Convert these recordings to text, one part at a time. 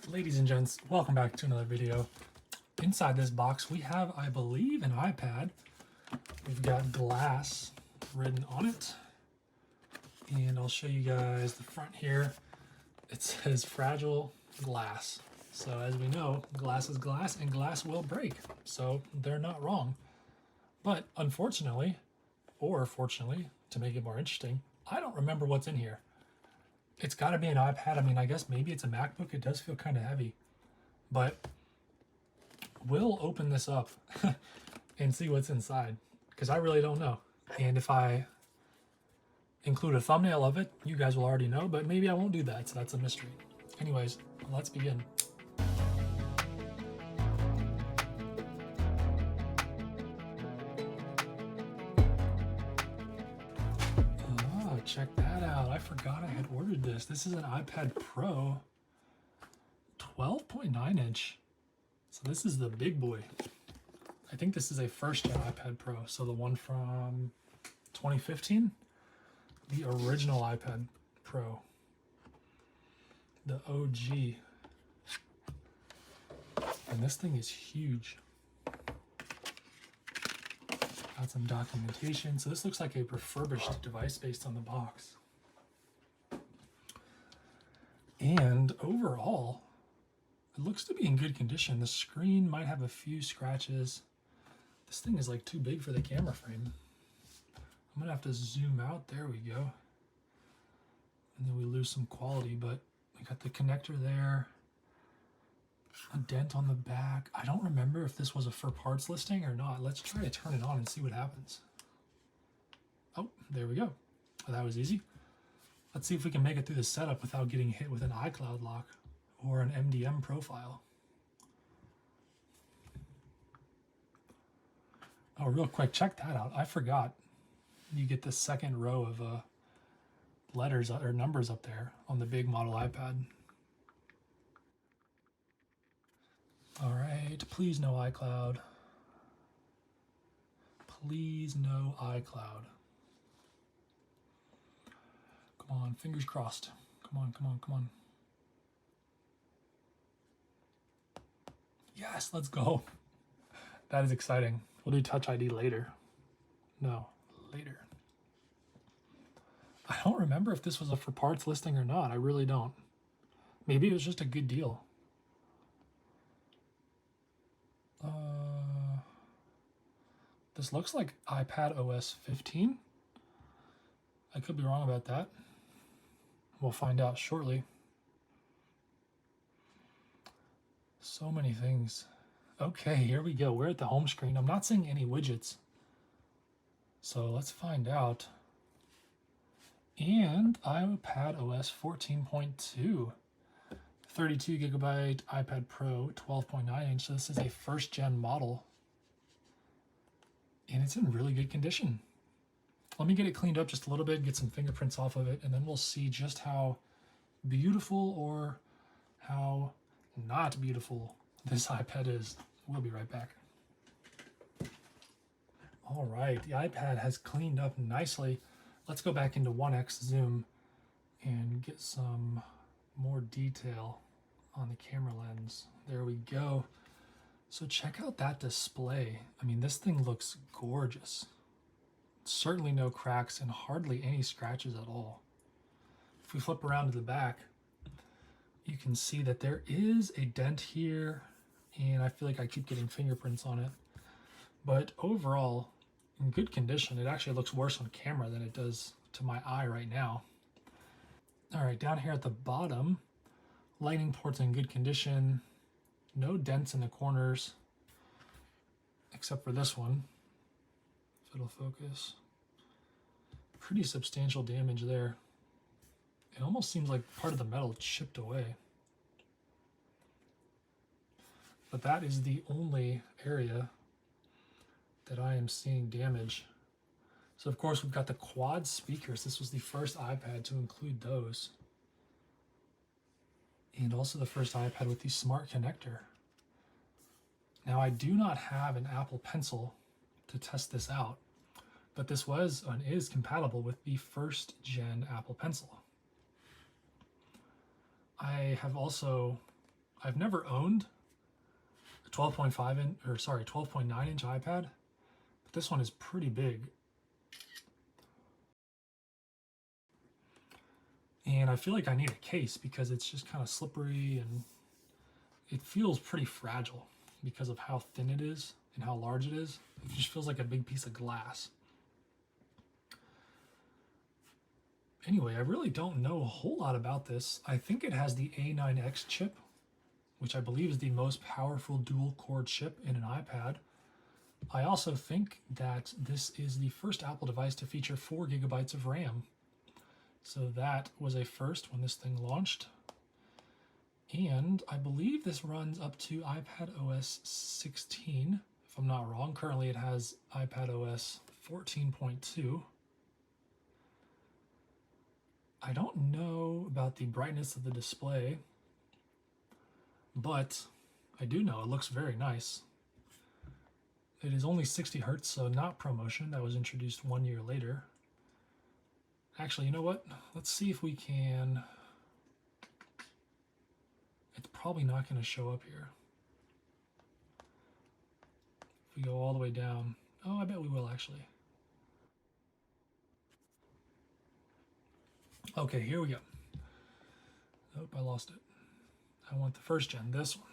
Ladies and gents, welcome back to another video. Inside this box we have, I believe, an iPad. We've got glass written on it. And I'll show you guys the front here. It says fragile glass. So as we know, glass is glass and glass will break. So they're not wrong. But unfortunately, or fortunately, to make it more interesting, I don't remember what's in here. It's got to be an iPad. I mean, I guess maybe it's a MacBook. It does feel kind of heavy. But we'll open this up and see what's inside, because I really don't know. And if I include a thumbnail of it, you guys will already know, but maybe I won't do that, so that's a mystery. Anyways, let's begin. Check that out. I forgot I had ordered this. This is an iPad Pro 12.9 inch. So this is the big boy. I think this is a first gen iPad Pro. So the one from 2015, the original iPad Pro, the OG. And this thing is huge. Got some documentation. So this looks like a refurbished device based on the box. And overall, it looks to be in good condition. The screen might have a few scratches. This thing is like too big for the camera frame. I'm gonna have to zoom out. There we go. And then we lose some quality, but we got the connector there. A dent on the back. I don't remember if this was a for parts listing or not. Let's try to turn it on and see what happens. Oh, there we go. Well, that was easy. Let's see if we can make it through the setup without getting hit with an iCloud lock or an MDM profile. Oh, real quick, check that out. I forgot. You get the second row of letters or numbers up there on the big model iPad. All right, please no iCloud. Please no iCloud. Come on, fingers crossed. Come on, come on, come on. Yes, let's go. That is exciting. We'll do Touch ID later. No, later. I don't remember if this was a for parts listing or not. I really don't. Maybe it was just a good deal. This looks like iPad OS 15. I could be wrong about that. We'll find out shortly. So many things. Okay, here we go. We're at the home screen. I'm not seeing any widgets. So let's find out. And iPad OS 14.2. 32 gigabyte iPad Pro 12.9 inch. So this is a first gen model. And it's in really good condition. Let me get it cleaned up just a little bit, get some fingerprints off of it, and then we'll see just how beautiful or how not beautiful this iPad is. We'll be right back. All right, the iPad has cleaned up nicely. Let's go back into 1x zoom and get some more detail on the camera lens. There we go. So check out that display. I mean, this thing looks gorgeous. Certainly no cracks and hardly any scratches at all. If we flip around to the back, you can see that there is a dent here, and I feel like I keep getting fingerprints on it. But overall, in good condition. It actually looks worse on camera than it does to my eye right now. All right, down here at the bottom, lightning ports in good condition. No dents in the corners, except for this one. If it'll focus. Pretty substantial damage there. It almost seems like part of the metal chipped away. But that is the only area that I am seeing damage. So of course we've got the quad speakers. This was the first iPad to include those. And also the first iPad with the smart connector. Now I do not have an Apple Pencil to test this out, but this was and is compatible with the first gen Apple Pencil. I have also I've never owned a 12.5 inch, or sorry, 12.9 inch iPad, but this one is pretty big. And I feel like I need a case because it's just kind of slippery and it feels pretty fragile because of how thin it is and how large it is. It just feels like a big piece of glass. Anyway, I really don't know a whole lot about this. I think it has the A9X chip, which I believe is the most powerful dual-core chip in an iPad. I also think that this is the first Apple device to feature 4 gigabytes of RAM. So that was a first when this thing launched. And I believe this runs up to iPad OS 16, if I'm not wrong. Currently it has iPad OS 14.2. I don't know about the brightness of the display, but I do know it looks very nice. It is only 60 Hertz, so not ProMotion. That was introduced 1 year later. Actually, you know what? Let's see if we can... It's probably not going to show up here. If we go all the way down... Oh, I bet we will, actually. Okay, here we go. Oh, I lost it. I want the first gen, this one.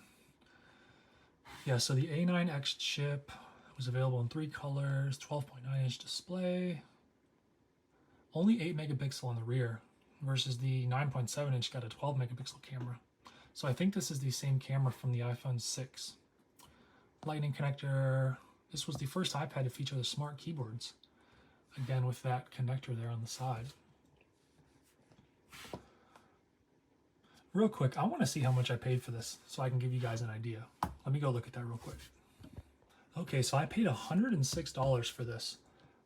Yeah, so the A9X chip was available in 3 colors, 12.9 inch display. Only 8 megapixel on the rear versus the 9.7 inch got a 12 megapixel camera. So I think this is the same camera from the iPhone 6. Lightning connector. This was the first iPad to feature the smart keyboards. Again, with that connector there on the side. Real quick, I want to see how much I paid for this so I can give you guys an idea. Let me go look at that real quick. Okay, so I paid $106 for this,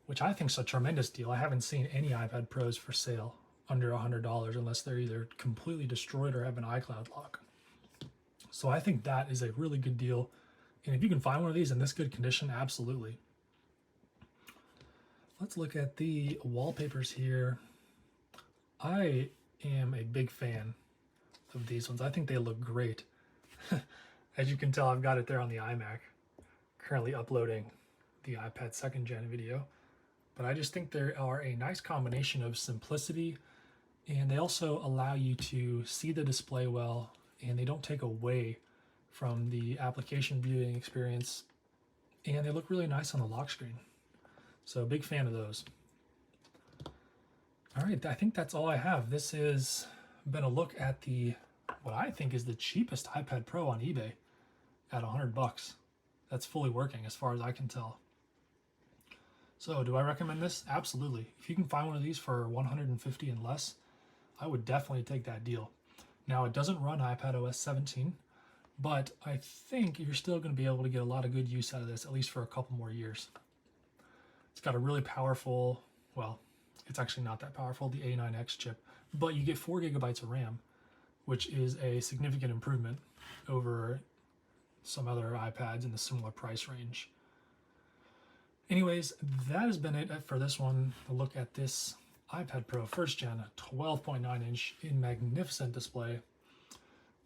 which I think is a tremendous deal. I haven't seen any iPad Pros for sale under $100 unless they're either completely destroyed or have an iCloud lock. So I think that is a really good deal. And if you can find one of these in this good condition, absolutely. Let's look at the wallpapers here. I am a big fan of these ones. I think they look great. As you can tell, I've got it there on the iMac, currently uploading the iPad 2nd gen video. But I just think they are a nice combination of simplicity, and they also allow you to see the display well, and they don't take away from the application viewing experience, and they look really nice on the lock screen. So big fan of those. All right, I think that's all I have. This has been a look at the what I think is the cheapest iPad Pro on eBay at $100. That's fully working as far as I can tell. So do I recommend this? Absolutely. If you can find one of these for $150 and less, I would definitely take that deal. Now, it doesn't run iPad OS 17, but I think you're still going to be able to get a lot of good use out of this, at least for a couple more years. It's got a really powerful, well, it's actually not that powerful, the A9X chip, but you get 4 gigabytes of RAM, which is a significant improvement over some other iPads in the similar price range. Anyways, that has been it for this one. A look at this iPad Pro 1st gen, 12.9 inch in magnificent display.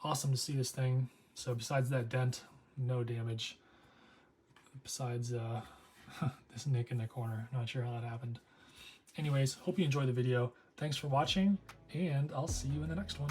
Awesome to see this thing. So besides that dent, no damage. Besides this nick in the corner, not sure how that happened. Anyways, hope you enjoyed the video. Thanks for watching, and I'll see you in the next one.